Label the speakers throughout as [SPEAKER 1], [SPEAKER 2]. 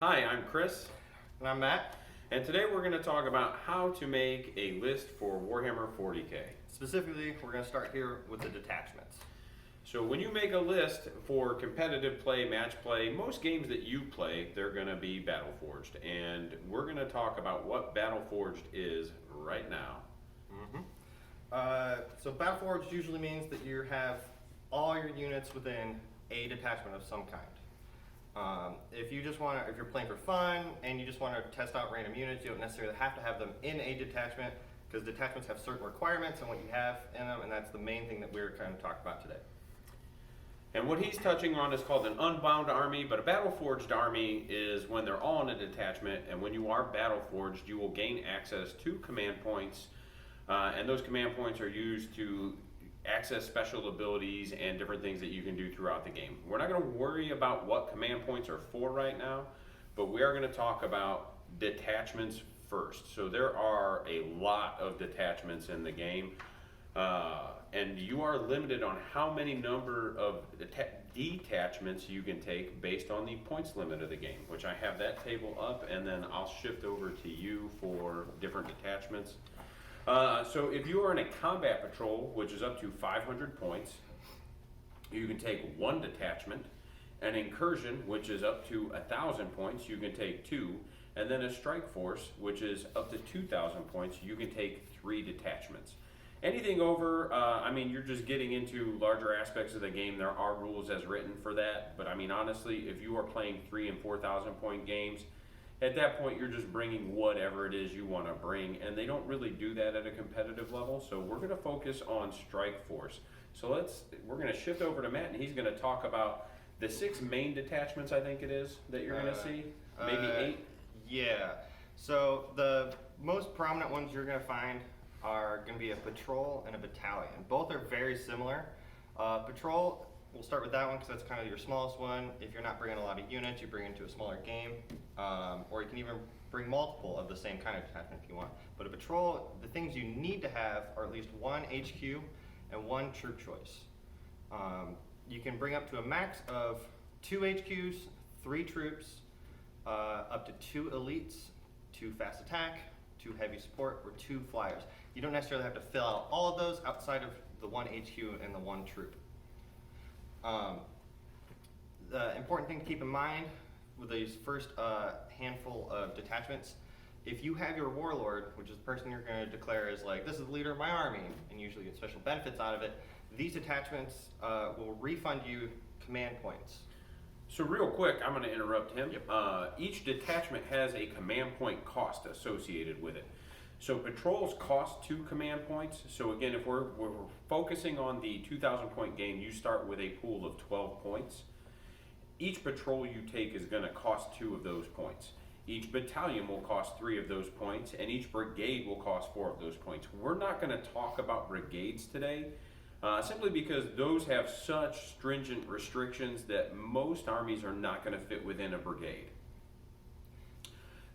[SPEAKER 1] Hi, I'm Chris,
[SPEAKER 2] And I'm Matt.
[SPEAKER 1] and today we're going to talk about how to make a list for Warhammer 40k.
[SPEAKER 2] Specifically, we're going to start here with the detachments.
[SPEAKER 1] So when you make a list for competitive play, match play, most games that you play, they're going to be Battleforged, and we're going to talk about what Battleforged is right now.
[SPEAKER 2] So Battleforged usually means that you have all your units within a detachment of some kind. If you're playing for fun and you just want to test out random units, you don't necessarily have to have them in a detachment because detachments have certain requirements and what you have in them, and that's the main thing that we're kind of talking about today.
[SPEAKER 1] And what he's touching on is called an unbound army, but a Battleforged army is when they're all in a detachment, and when you are Battleforged, you will gain access to command points, and those command points are used to access special abilities and different things that you can do throughout the game. We're not going to worry about what command points are for right now, but we are going to talk about detachments first. So there are a lot of detachments in the game. And you are limited on how many number of detachments you can take based on the points limit of the game, which I have that table up, and then I'll shift over to you for different detachments. So if you are in a combat patrol, which is up to 500 points, you can take one detachment. An incursion, which is up to 1,000 points, you can take two. And then a strike force, which is up to 2,000 points, you can take 3 detachments. Anything over, you're just getting into larger aspects of the game. There are rules as written for that. But I mean, honestly, if you are playing 3,000 and 4,000 point games, at that point, you're just bringing whatever it is you want to bring. And they don't really do that at a competitive level. So we're going to focus on strike force. So we're going to shift over to Matt, and he's going to talk about the 6 main detachments, I think it is, that you're going to see. Maybe 8.
[SPEAKER 2] Yeah. So the most prominent ones you're going to find are going to be a patrol and a battalion. Both are very similar. Patrol, we'll start with that one because that's kind of your smallest one. If you're not bringing a lot of units, you bring into a smaller game, or you can even bring multiple of the same kind of detachment if you want. But a patrol, the things you need to have are at least 1 HQ and 1 troop choice. You can bring up to a max of 2 HQs, 3 troops, up to 2 elites, 2 fast attack, 2 heavy support, or 2 flyers. You don't necessarily have to fill out all of those outside of the 1 HQ and the 1 troop. The important thing to keep in mind with these first handful of detachments, if you have your warlord, which is the person you're going to declare as like, this is the leader of my army, and usually get special benefits out of it, these detachments will refund you command points.
[SPEAKER 1] So real quick, I'm going to interrupt him.
[SPEAKER 2] Yep.
[SPEAKER 1] Each detachment has a command point cost associated with it. So patrols cost 2 command points. So again, if we're focusing on the 2,000 point game, you start with a pool of 12 points. Each patrol you take is going to cost 2 of those points. Each battalion will cost 3 of those points, and each brigade will cost 4 of those points. We're not going to talk about brigades today. Simply because those have such stringent restrictions that most armies are not going to fit within a brigade.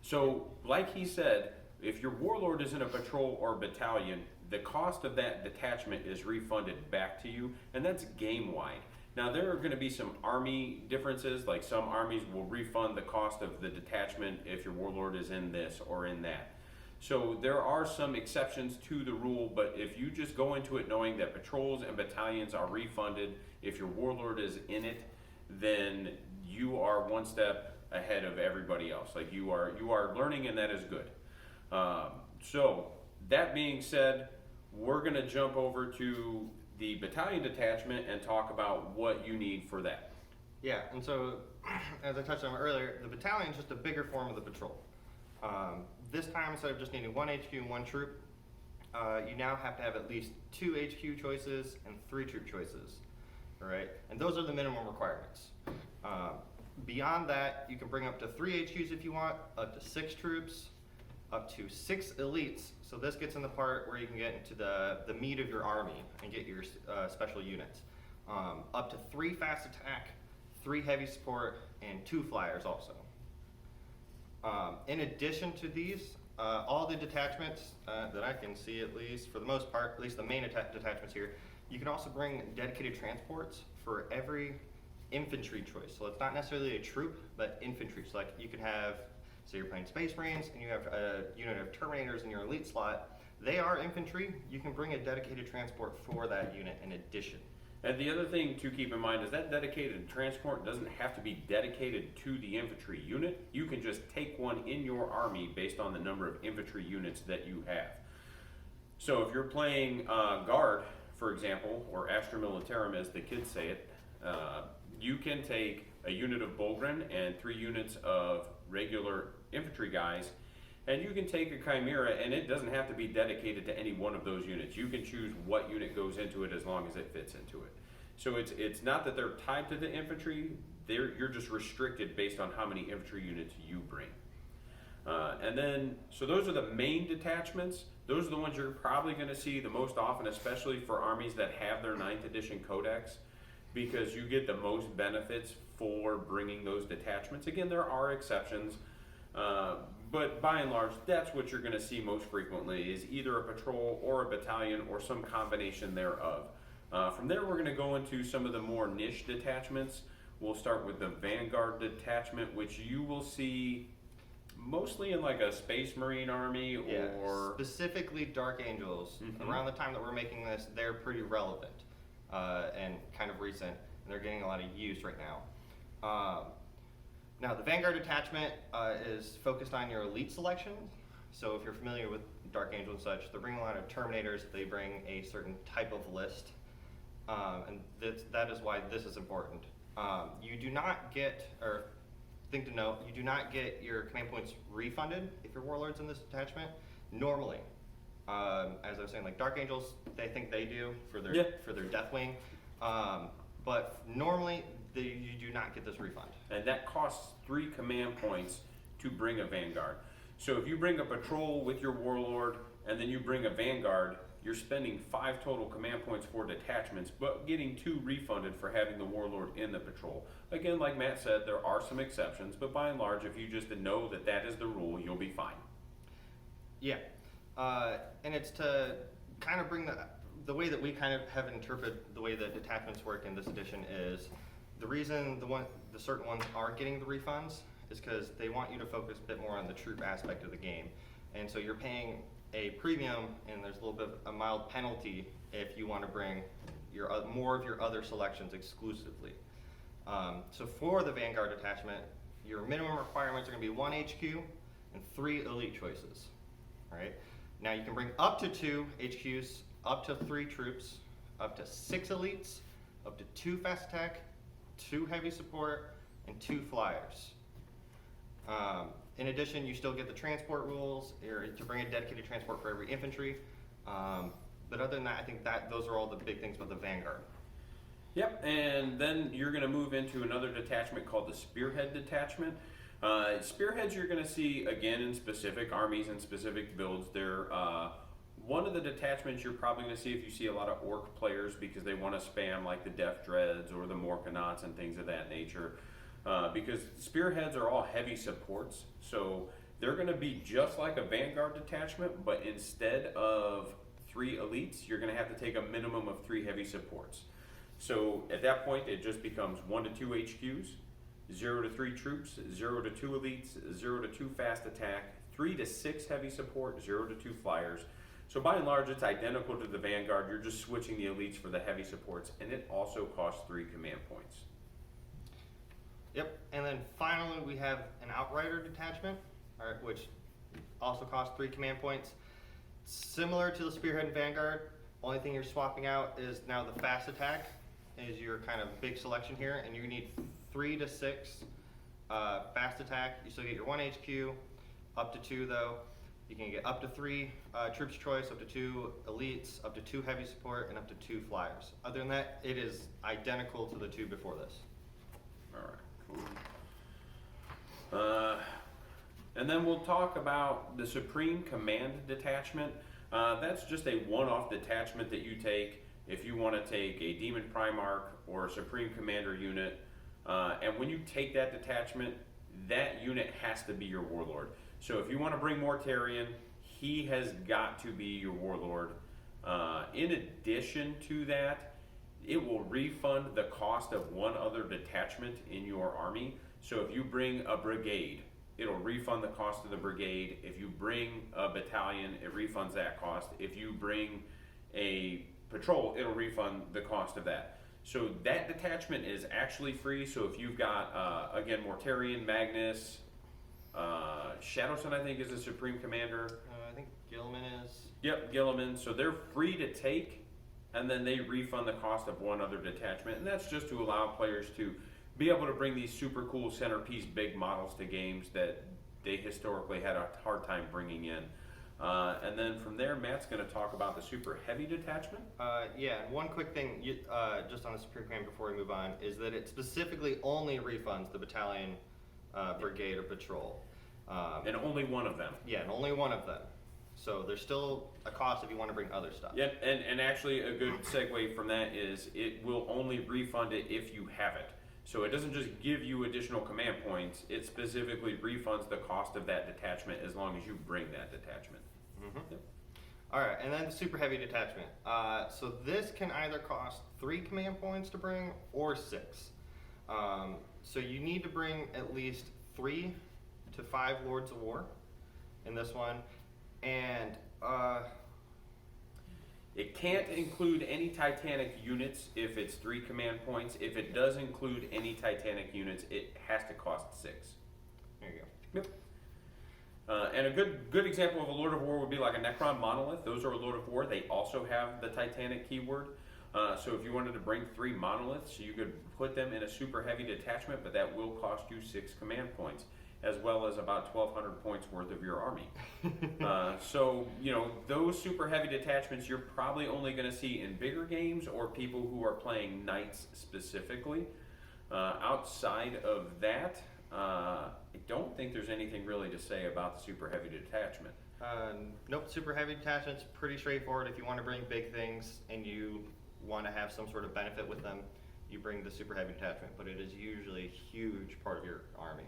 [SPEAKER 1] So, like he said, if your warlord is in a patrol or battalion, the cost of that detachment is refunded back to you, and that's game-wide. Now, there are going to be some army differences, like some armies will refund the cost of the detachment if your warlord is in this or in that. So there are some exceptions to the rule, but if you just go into it knowing that patrols and battalions are refunded, if your warlord is in it, then you are one step ahead of everybody else. Like you are learning, and that is good. So that being said, we're going to jump over to the battalion detachment and talk about what you need for that.
[SPEAKER 2] Yeah, and so as I touched on earlier, the battalion is just a bigger form of the patrol. This time, instead of just needing 1 HQ and 1 troop, you now have to have at least 2 HQ choices and 3 troop choices. All right, and those are the minimum requirements. Beyond that, you can bring up to 3 HQs if you want, up to 6 troops, up to 6 elites. So this gets in the part where you can get into the meat of your army and get your special units. Up to 3 fast attack, 3 heavy support, and 2 flyers also. In addition to these, all the detachments that I can see, at least for the most part, at least the main detachments here, you can also bring dedicated transports for every infantry choice. So it's not necessarily a troop, but infantry. So like you could have, say you're playing Space Marines and you have a unit of Terminators in your elite slot. They are infantry. You can bring a dedicated transport for that unit in addition.
[SPEAKER 1] And the other thing to keep in mind is that dedicated transport doesn't have to be dedicated to the infantry unit. You can just take one in your army based on the number of infantry units that you have. So if you're playing Guard, for example, or Astra Militarum as the kids say it, you can take a unit of Bulgren and 3 units of regular infantry guys, and you can take a Chimera, and it doesn't have to be dedicated to any one of those units. You can choose what unit goes into it as long as it fits into it. So it's not that they're tied to the infantry, you're just restricted based on how many infantry units you bring. And then, so those are the main detachments. Those are the ones you're probably going to see the most often, especially for armies that have their 9th edition codex, because you get the most benefits for bringing those detachments. Again, there are exceptions, but by and large, that's what you're going to see most frequently, is either a patrol or a battalion or some combination thereof. From there, we're going to go into some of the more niche detachments. We'll start with the Vanguard detachment, which you will see mostly in like a Space Marine army, or
[SPEAKER 2] specifically Dark Angels. Around the time that we're making this, they're pretty relevant and kind of recent, and they're getting a lot of use right now. Now the Vanguard detachment is focused on your elite selection. So if you're familiar with Dark Angel and such, they're bringing a lot of Terminators. They bring a certain type of list, and that is why this is important. You do not get, or thing to note, you do not get your command points refunded if your warlord's in this detachment. Normally, as I was saying, like Dark Angels, they think they do for their Deathwing, but normally you do not get this refund.
[SPEAKER 1] And that costs 3 command points to bring a Vanguard. So if you bring a patrol with your warlord and then you bring a Vanguard, you're spending 5 total command points for detachments, but getting 2 refunded for having the warlord in the patrol. Again, like Matt said, there are some exceptions, but by and large, if you just know that that is the rule, you'll be fine.
[SPEAKER 2] Yeah, and it's to kind of bring the way that we kind of have interpreted the way that detachments work in this edition is the reason the certain ones are getting the refunds is because they want you to focus a bit more on the troop aspect of the game, and so you're paying a premium, and there's a little bit of a mild penalty if you want to bring your more of your other selections exclusively. So for the Vanguard detachment, your minimum requirements are going to be 1 HQ and 3 elite choices. All right. Now you can bring up to 2 HQs, up to 3 troops, up to 6 elites, up to 2 fast attack, 2 heavy support, and 2 flyers. In addition, you still get the transport rules, or to bring a dedicated transport for every infantry. But other than that, I think those are all the big things about the Vanguard.
[SPEAKER 1] Yep, and then you're going to move into another detachment called the Spearhead detachment. Spearheads you're going to see again in specific armies and specific builds. They're one of the detachments you're probably going to see if you see a lot of orc players, because they want to spam like the Death Dreads or the Morkanauts and things of that nature. Because spearheads are all heavy supports, so they're going to be just like a Vanguard detachment, but instead of 3 elites, you're going to have to take a minimum of 3 heavy supports. So at that point, it just becomes 1 to 2 HQs, 0 to 3 troops, 0 to 2 elites, 0 to 2 fast attack, 3 to 6 heavy support, 0 to 2 flyers. So by and large, it's identical to the Vanguard. You're just switching the elites for the heavy supports, and it also costs 3 command points.
[SPEAKER 2] Yep, and then finally we have an Outrider detachment, all right, which also costs 3 command points. Similar to the Spearhead and Vanguard, only thing you're swapping out is now the fast attack is your kind of big selection here, and you need 3 to 6 fast attack. You still get your 1 HQ, up to 2 though. You can get up to 3 troops choice, up to 2 elites, up to 2 heavy support, and up to 2 flyers. Other than that, it is identical to the 2 before this.
[SPEAKER 1] All right. And then we'll talk about the Supreme Command detachment. That's just a one-off detachment that you take if you want to take a Demon Primarch or a Supreme Commander unit. And when you take that detachment, that unit has to be your warlord. So if you want to bring Mortarion, he has got to be your warlord. In addition to that, it will refund the cost of one other detachment in your army. So if you bring a brigade, it'll refund the cost of the brigade. If you bring a battalion, it refunds that cost. If you bring a patrol, it'll refund the cost of that. So that detachment is actually free. So if you've got, again, Mortarion, Magnus, Shadowson, I think, is the Supreme Commander.
[SPEAKER 2] I think Gilman is.
[SPEAKER 1] Yep, Gilliman. So they're free to take, and then they refund the cost of one other detachment. And that's just to allow players to be able to bring these super cool centerpiece big models to games that they historically had a hard time bringing in. And then from there, Matt's going to talk about the super heavy detachment.
[SPEAKER 2] Yeah, and one quick thing, just on the Supreme Command before we move on, is that it specifically only refunds the battalion, brigade, or patrol.
[SPEAKER 1] And only one of them.
[SPEAKER 2] Yeah, and only one of them. So there's still a cost if you want to bring other stuff.
[SPEAKER 1] Yep, and actually a good segue from that is it will only refund it if you have it. So it doesn't just give you additional command points, it specifically refunds the cost of that detachment as long as you bring that detachment.
[SPEAKER 2] Mm-hmm.
[SPEAKER 1] Yep.
[SPEAKER 2] Alright, and then the super heavy detachment. So this can either cost 3 command points to bring or 6. So you need to bring at least 3 to 5 Lords of War in this one. And
[SPEAKER 1] it can't include any Titanic units if it's 3 command points. If it does include any Titanic units, it has to cost 6.
[SPEAKER 2] there you go.
[SPEAKER 1] Yep. And a good example of a Lord of War would be like a Necron Monolith. Those are a Lord of War. They also have the Titanic keyword. So if you wanted to bring 3 monoliths, you could put them in a super heavy detachment, but that will cost you 6 command points, as well as about 1,200 points worth of your army. So, you know, those super heavy detachments you're probably only going to see in bigger games or people who are playing knights specifically. Outside of that, I don't think there's anything really to say about the super heavy detachment.
[SPEAKER 2] Nope, super heavy detachment's pretty straightforward. If you want to bring big things and you want to have some sort of benefit with them, you bring the super heavy detachment, but it is usually a huge part of your army.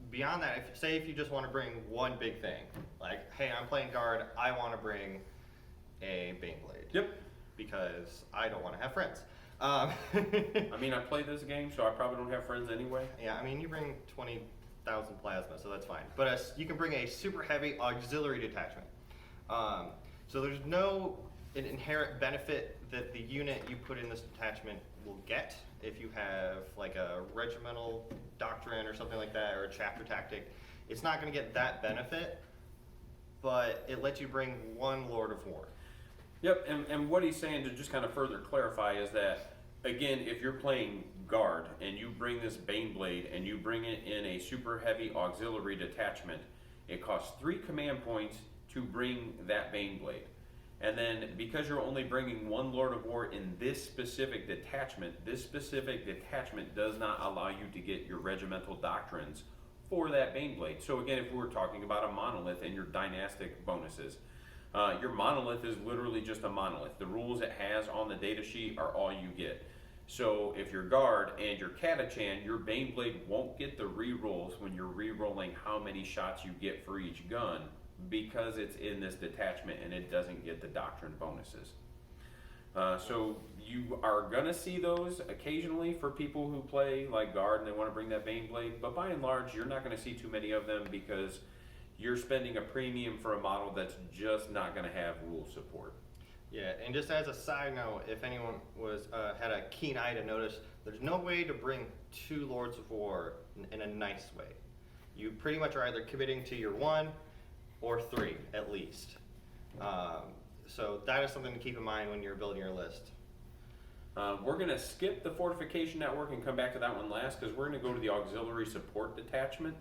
[SPEAKER 2] Beyond that, if you just want to bring one big thing, like, hey, I'm playing guard, I want to bring a Baneblade.
[SPEAKER 1] Yep.
[SPEAKER 2] Because I don't want to have friends.
[SPEAKER 1] I mean, I play this game, so I probably don't have friends anyway.
[SPEAKER 2] Yeah, I mean, you bring 20,000 plasma, so that's fine. But you can bring a super heavy auxiliary detachment. So there's no inherent benefit that the unit you put in this detachment will get if you have like a regimental doctrine or something like that, or a chapter tactic. It's not going to get that benefit, but it lets you bring 1 Lord of War.
[SPEAKER 1] Yep, and what he's saying, to just kind of further clarify, is that, again, if you're playing guard and you bring this Baneblade and you bring it in a super heavy auxiliary detachment, it costs 3 command points to bring that Baneblade. And then because you're only bringing 1 Lord of War in this specific detachment does not allow you to get your regimental doctrines for that Baneblade. So again, if we were talking about a monolith and your dynastic bonuses, your monolith is literally just a monolith. The rules it has on the data sheet are all you get. So if you're guard and you're Catachan, your Baneblade won't get the rerolls when you're rerolling how many shots you get for each gun, because it's in this detachment and it doesn't get the doctrine bonuses. So you are going to see those occasionally for people who play like guard and they want to bring that Baneblade, but by and large you're not going to see too many of them because you're spending a premium for a model that's just not going to have rule support.
[SPEAKER 2] Yeah, and just as a side note, if anyone had a keen eye to notice, there's no way to bring 2 Lords of War in a nice way. You pretty much are either committing to your 1 or 3 at least. So that is something to keep in mind when you're building your list.
[SPEAKER 1] We're going to skip the Fortification Network and come back to that one last because we're going to go to the Auxiliary Support Detachment.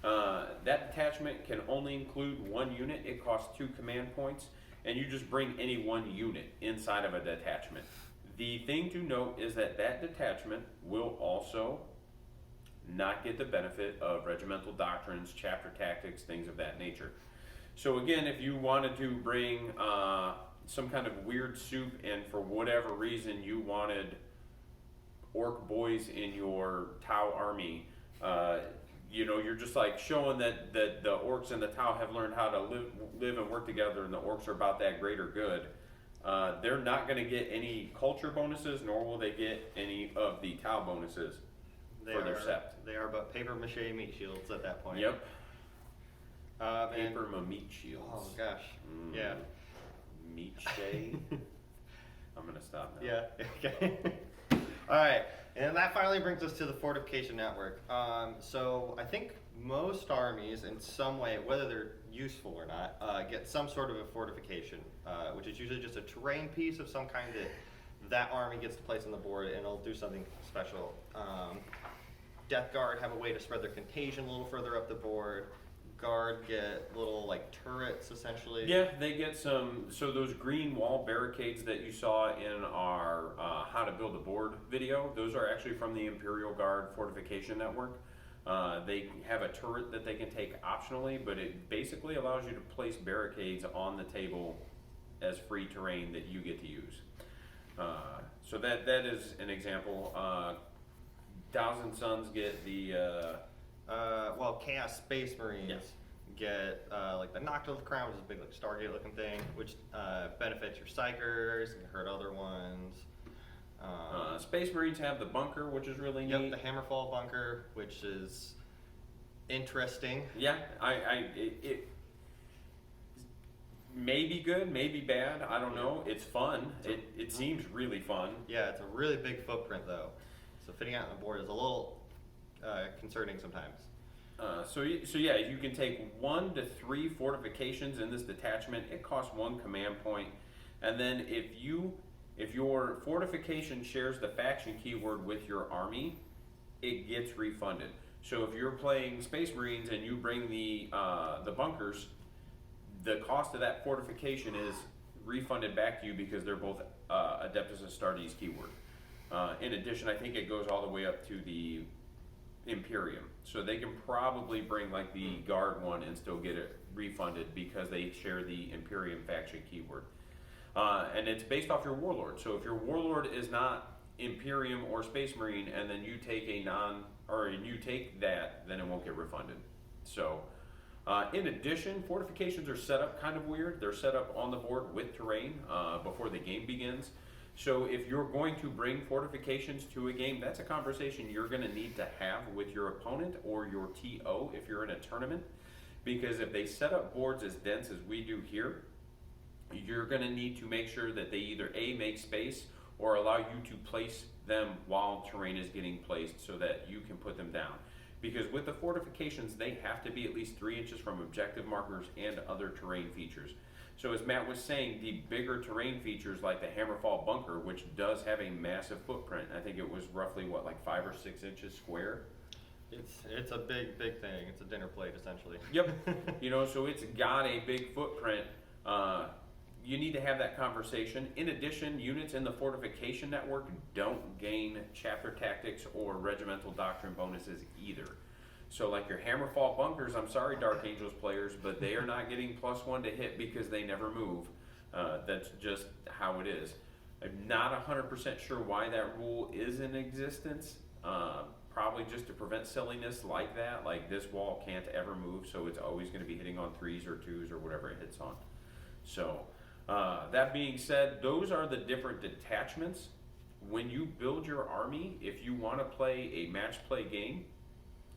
[SPEAKER 1] That detachment can only include 1 unit. It costs 2 command points, and you just bring any 1 unit inside of a detachment. The thing to note is that that detachment will also not get the benefit of regimental doctrines, chapter tactics, things of that nature. So again, if you wanted to bring some kind of weird soup and for whatever reason you wanted orc boys in your Tau army, you know, you're just like showing that the orcs and the Tau have learned how to live and work together, and the orcs are about that greater good. They're not going to get any culture bonuses, nor will they get any of the tau bonuses for their sept.
[SPEAKER 2] They are but paper mache meat shields at that point.
[SPEAKER 1] Yep.
[SPEAKER 2] And,
[SPEAKER 1] Paper meat shields.
[SPEAKER 2] oh gosh, yeah.
[SPEAKER 1] Meat shade. I'm gonna stop now.
[SPEAKER 2] Yeah, okay. All right, and that finally brings us to the fortification network. So I think most armies in some way, whether they're useful or not, get some sort of a fortification, which is usually just a terrain piece of some kind that army gets to place on the board, and it'll do something special. Death Guard have a way to spread their contagion a little further up the board. Guard get little like turrets essentially.
[SPEAKER 1] Yeah, they get some. So those green wall barricades that you saw in our how to build a board video, those are actually from the Imperial Guard Fortification Network. They have a turret that they can take optionally, but it basically allows you to place barricades on the table as free terrain that you get to use. So that is an example. Thousand Suns get the
[SPEAKER 2] well, Chaos Space Marines
[SPEAKER 1] Yes.
[SPEAKER 2] get like the Noctilus Crown, which is a big like Stargate looking thing, which benefits your Psychers and hurt other ones.
[SPEAKER 1] Space Marines have the bunker, which is really neat.
[SPEAKER 2] Yep, the Hammerfall bunker, which is interesting.
[SPEAKER 1] Yeah, it may be good, maybe bad. I don't know. It's fun. It seems really fun.
[SPEAKER 2] Yeah, it's a really big footprint though, so fitting out on the board is a little concerning sometimes.
[SPEAKER 1] So yeah, you can take 1 to 3 fortifications in this detachment. It costs 1 command point, and then if your fortification shares the faction keyword with your army, it gets refunded. So if you're playing Space Marines and you bring the bunkers, the cost of that fortification is refunded back to you because they're both Adeptus Astartes keyword. In addition, I think it goes all the way up to the Imperium, so they can probably bring like the Guard one and still get it refunded because they share the Imperium faction keyword. And it's based off your warlord. So if your warlord is not Imperium or Space Marine, and then you take you take that, then it won't get refunded. So, in addition, fortifications are set up kind of weird. They're set up on the board with terrain before the game begins. So if you're going to bring fortifications to a game, that's a conversation you're going to need to have with your opponent or your TO if you're in a tournament. Because if they set up boards as dense as we do here, you're going to need to make sure that they either A, make space, or allow you to place them while terrain is getting placed so that you can put them down. Because with the fortifications, they have to be at least 3 inches from objective markers and other terrain features. So as Matt was saying, the bigger terrain features like the Hammerfall bunker, which does have a massive footprint. I think it was roughly like 5 or 6 inches square.
[SPEAKER 2] It's a big thing. It's a dinner plate essentially.
[SPEAKER 1] Yep. So it's got a big footprint. You need to have that conversation. In addition, units in the fortification network don't gain chapter tactics or regimental doctrine bonuses either. So like your Hammerfall bunkers, I'm sorry Dark Angels players, but they are not getting +1 to hit because they never move. That's just how it is. I'm not 100% sure why that rule is in existence. Probably just to prevent silliness like that, like this wall can't ever move, so it's always going to be hitting on 3s or 2s or whatever it hits on. So that being said, those are the different detachments. When you build your army, if you want to play a match play game,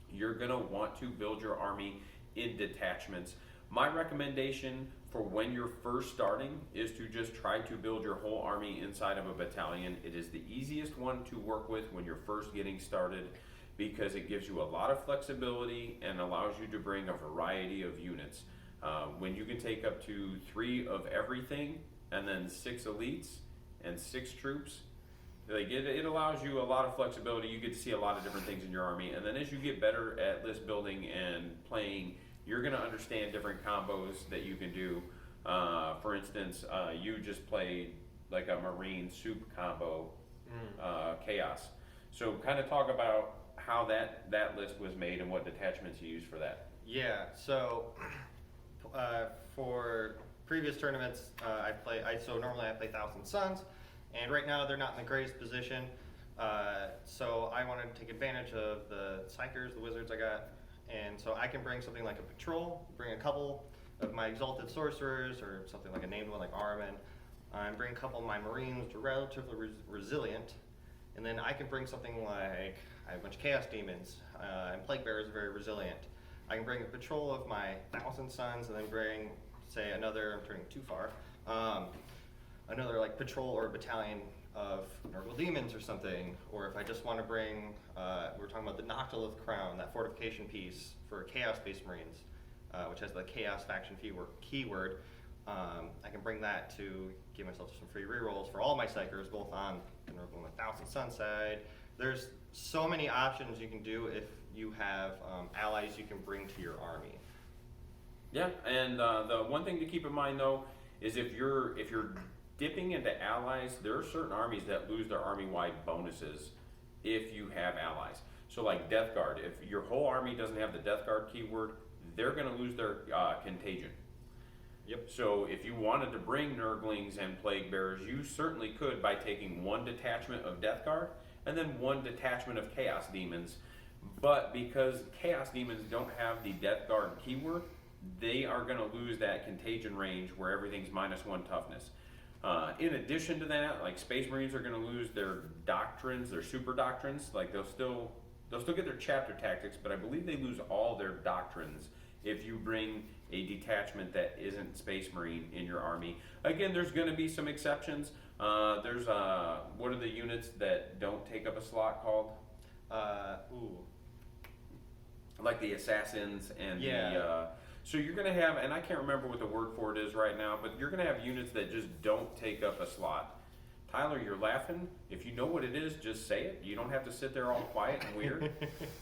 [SPEAKER 1] you're going to want to build your army in detachments. My recommendation for when you're first starting is to just try to build your whole army inside of a battalion. It is the easiest one to work with when you're first getting started because it gives you a lot of flexibility and allows you to bring a variety of units. When you can take up to 3 of everything and then 6 elites and 6 troops, like it allows you a lot of flexibility. You get to see a lot of different things in your army, and then as you get better at list building and playing, you're going to understand different combos that you can do. For instance, you just played like a Marine soup combo, Chaos. So kind of talk about how that list was made and what detachments you use for that.
[SPEAKER 2] Yeah, so for previous tournaments, normally I play Thousand Suns, and right now they're not in the greatest position. So I wanted to take advantage of the Psychers, the Wizards I got, and so I can bring something like a patrol, bring a couple of my Exalted Sorcerers, or something like a named one like Armin, and bring a couple of my Marines, which are relatively resilient. And then I can bring something like, I have a bunch of Chaos Demons, and Plague Bearers are very resilient. I can bring a patrol of my 1,000 Sons, and then bring, say, another, I'm turning too far, another like patrol or battalion of Nurgle Demons or something. Or if I just want to bring, we were talking about the Noctilith Crown, that fortification piece for Chaos-based Marines, which has the Chaos faction keyword. I can bring that to give myself some free rerolls for all my Psychers, both on the Nurgle and the 1,000 Sun side. There's so many options you can do if you have allies you can bring to your army.
[SPEAKER 1] Yeah, and the one thing to keep in mind though is if you're dipping into allies, there are certain armies that lose their army-wide bonuses if you have allies. So like Death Guard, if your whole army doesn't have the Death Guard keyword, they're going to lose their contagion.
[SPEAKER 2] Yep.
[SPEAKER 1] So if you wanted to bring Nurglings and Plague Bearers, you certainly could by taking one detachment of Death Guard and then one detachment of Chaos Demons. But because Chaos Demons don't have the Death Guard keyword, they are going to lose that contagion range where everything's -1 toughness. In addition to that, like Space Marines are going to lose their doctrines, their super doctrines. Like they'll still get their chapter tactics, but I believe they lose all their doctrines if you bring a detachment that isn't Space Marine in your army. Again, there's going to be some exceptions. There's what are the units that don't take up a slot called? Like the assassins and the. So you're going to have, and I can't remember what the word for it is right now, but you're going to have units that just don't take up a slot. Tyler, you're laughing. If you know what it is, just say it. You don't have to sit there all quiet and weird.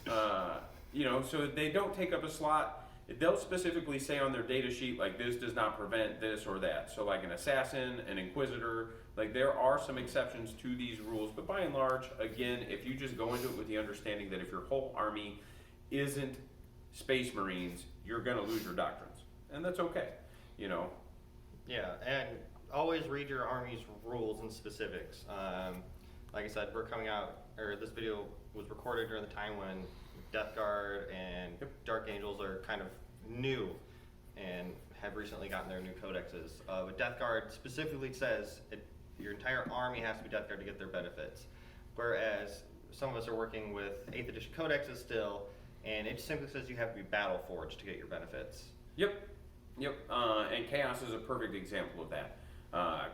[SPEAKER 1] So they don't take up a slot. They'll specifically say on their data sheet, like, this does not prevent this or that. So like an assassin, an inquisitor, like there are some exceptions to these rules, but by and large, again, if you just go into it with the understanding that if your whole army isn't Space Marines, you're going to lose your doctrines. And that's okay,
[SPEAKER 2] Yeah, and always read your army's rules and specifics. Like I said, this video was recorded during the time when Death Guard and Dark Angels are kind of new and have recently gotten their new codexes. But Death Guard specifically says your entire army has to be Death Guard to get their benefits. Whereas some of us are working with 8th edition codexes still, and it simply says you have to be Battle Forged to get your benefits.
[SPEAKER 1] Yep. And Chaos is a perfect example of that.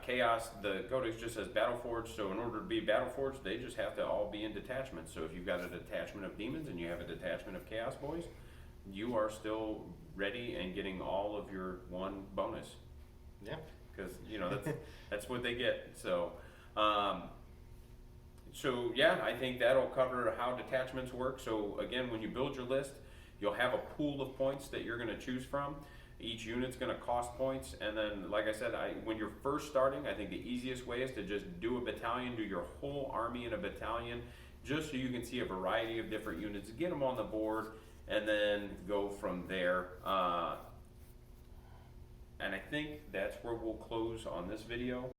[SPEAKER 1] Chaos, the codex just says Battle Forged, so in order to be Battle Forged, they just have to all be in detachments. So if you've got a detachment of demons and you have a detachment of Chaos Boys, you are still ready and getting all of your one bonus.
[SPEAKER 2] Yeah.
[SPEAKER 1] Because, that's what they get. So, I think that'll cover how detachments work. So again, when you build your list, you'll have a pool of points that you're going to choose from. Each unit's going to cost points, and then, like I said, when you're first starting, I think the easiest way is to just do a battalion, do your whole army in a battalion, just so you can see a variety of different units, get them on the board, and then go from there. And I think that's where we'll close on this video.